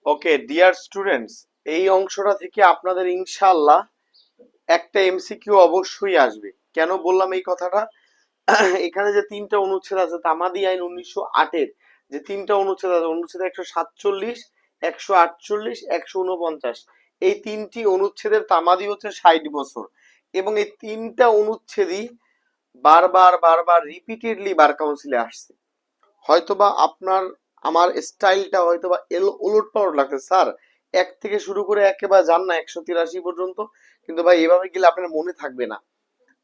Okay dear students, এই অংশটা থেকে আপনাদের ইনশাআল্লাহ একটা এমসিকিউ অবশ্যই আসবে। কেন বললাম এই কথাটা? এখানে যে তিনটা অনুচ্ছেদ আছে তামাদি আইন 1908-এর যে তিনটা অনুচ্ছেদ আছে, অনুচ্ছেদ 147, 148, 149, এই তিনটি অনুচ্ছেদের তামাদি হচ্ছে 60 বছর। এবং এই তিনটা অনুচ্ছেদই বারবার বারবার রিপিটেডলি বার কাউন্সিলে আসছে। হয়তোবা আপনার আমার স্টাইলটা হয়তোবা ওলট পালট লাগছে স্যার, এক থেকে শুরু করে একেবারে যান না 183 পর্যন্ত, কিন্তু ভাই এভাবে গেলে আপনার মনে থাকবে না।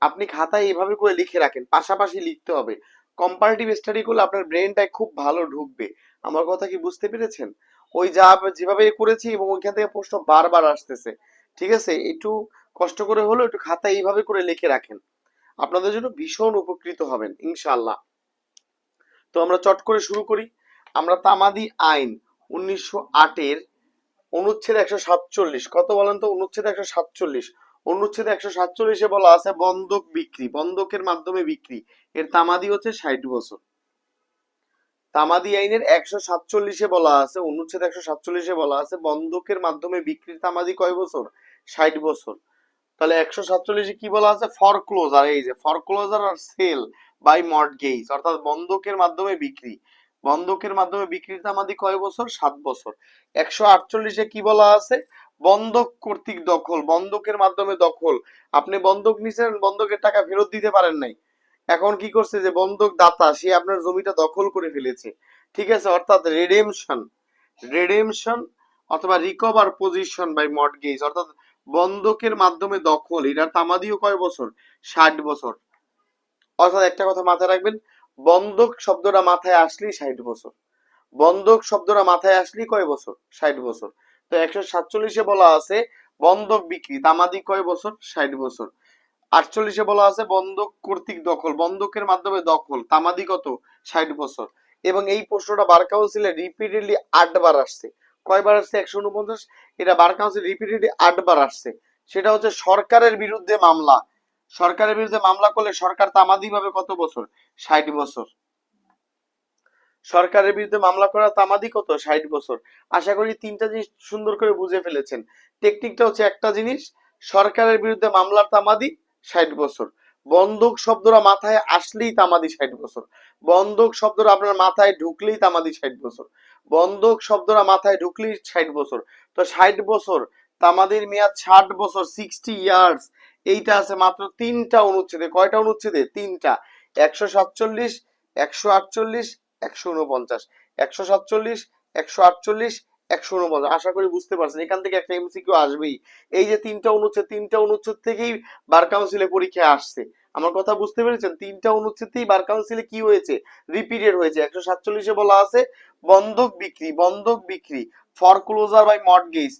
আপনি খাতায় এভাবে করে লিখে রাখেন, পাশাপাশি লিখতে হবে। কম্পারেটিভ স্টাডি করলে আপনার ব্রেনটায় খুব ভালো ঢুকবে। আমার কথা কি বুঝতে পেরেছেন? ওই যা যেভাবে করেছি এবং ওইখান থেকে প্রশ্ন বারবার আসতেছে, ঠিক আছে? একটু কষ্ট করে হলেও একটু খাতায় এইভাবে করে লিখে রাখেন, আপনাদের জন্য ভীষণ উপকৃত হবেন ইনশাআল্লাহ। তো আমরা চট করে শুরু করি। আমরা তামাদি আইন 1908-এর অনুচ্ছেদ 147, কত বলেন তো? অনুচ্ছেদ 147, অনুচ্ছেদ 147-এ বলা আছে বন্ধক বিক্রি, বন্ধকের মাধ্যমে বিক্রি, এর তামাদি হচ্ছে 60 বছর। তামাদি আইনের 147-এ বলা আছে, অনুচ্ছেদ 147-এ বলা আছে বন্ধকের মাধ্যমে বিক্রির তামাদি কয় বছর? 60 বছর। তাহলে 147-এ কি বলা আছে? ফরক্লোজার, এই যে ফরক্লোজার আর সেল বাই মর্টগেজ, অর্থাৎ বন্ধকের মাধ্যমে বিক্রি, বন্ধকের মাধ্যমে বিক্রির তামাদি কয় বছর? 7 বছর। 148-এ কি বলা আছে? বন্ধক কর্তৃক দখল, বন্ধকের মাধ্যমে দখল। আপনি বন্ধক নিছেন, বন্ধকের টাকা ফেরত দিতে পারেন নাই, এখন কি করছে? যে বন্ধক দাতা সে আপনার জমিটা দখল করে ফেলেছে, ঠিক আছে? অর্থাৎ রেডেমশন, রেডেমশন অথবা রিকভার পজিশন বাই মর্টগেজ, অর্থাৎ বন্ধকের মাধ্যমে দখল, এটার তামাদিও কয় বছর? 60 বছর। অর্থাৎ একটা কথা মাথায় রাখবেন, বন্ধক শব্দটা মাথায় আসলেই 60 বছর, বন্ধক শব্দটা মাথায় আসলেই কয় বছর? 60 বছর। তো 147-এ বলা আছে বন্ধক বিক্রি, তামাদি কয় বছর? 60 বছর। 48-এ বলা আছে বন্ধক কর্তৃক দখল, বন্ধকের মাধ্যমে দখল, তামাদি কত? 60 বছর। এবং এই প্রশ্নটা বার কাউন্সিলে রিপিটেডলি 8 বার আসছে। কয়বার আসছে? 149। এটা বার কাউন্সিল রিপিটেডলি 8 বার আসছে। সেটা হচ্ছে সরকারের বিরুদ্ধে মামলা, সরকারের বিরুদ্ধে মামলা করলে সরকার তামাদি পাবে কত বছর? 60 বছর। সরকারের বিরুদ্ধে মামলা করা তামাদি কত? 60 বছর। আশা করি তিনটা জিনিস সুন্দর করে বুঝে ফেলেছেন। টেকনিকটা হচ্ছে একটা জিনিস, সরকারের বিরুদ্ধে মামলার তামাদি 60 বছর, বন্ধক শব্দটা মাথায় আসলেই তামাদি 60 বছর, বন্ধক শব্দটা আপনার মাথায় ঢুকলেই তামাদি 60 বছর, বন্ধক শব্দটা মাথায় ঢুকলেই 60 বছর। তো 60 বছর, তামাদির মেয়াদ 60 বছর, 60 ইয়ার্স। এইটা আছে মাত্র তিনটা অনুচ্ছেদে। কয়টা অনুচ্ছেদে? তিনটা। 147, 148, 149, 147, 148, 149। আশা করি বুঝতে পারছেন, এখান থেকে একটা এমসিকিউ আসবেই। এই যে তিনটা অনুচ্ছেদ, তিনটা অনুচ্ছেদ থেকেই বার কাউন্সিলে পরীক্ষায় আসছে। আমার কথা বুঝতে পেরেছেন? তিনটা অনুচ্ছেদেই বার কাউন্সিলে কি হয়েছে? রিপিটেড হয়েছে। 147-এ বলা আছে বন্ধক বিক্রি, বন্ধক বিক্রি, ফরক্লোজার বাই মর্টগেজ,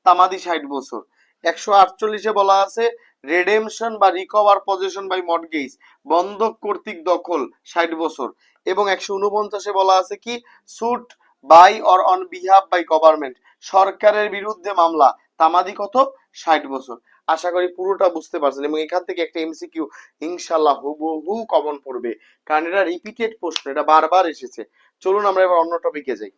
তামাদি 60 বছর। 148-এ বলা আছে রেডেমশন বা রিকভার পজেশন বাই মর্টগেজ, বন্ধক কর্তৃক দখল, 60 বছর। এবং 149-এ বলা আছে কি? Suit by or on behalf by government, সরকারের বিরুদ্ধে মামলা, তামাদি কত? 60 বছর। আশা করি পুরোটা বুঝতে পারছেন এবং এখান থেকে একটা এমসিকিউ ইনশাল্লাহ হুবহু কমন পড়বে, কারণ এটা রিপিটেড প্রশ্ন, এটা বারবার এসেছে। চলুন আমরা এবার অন্য টপিকে যাই।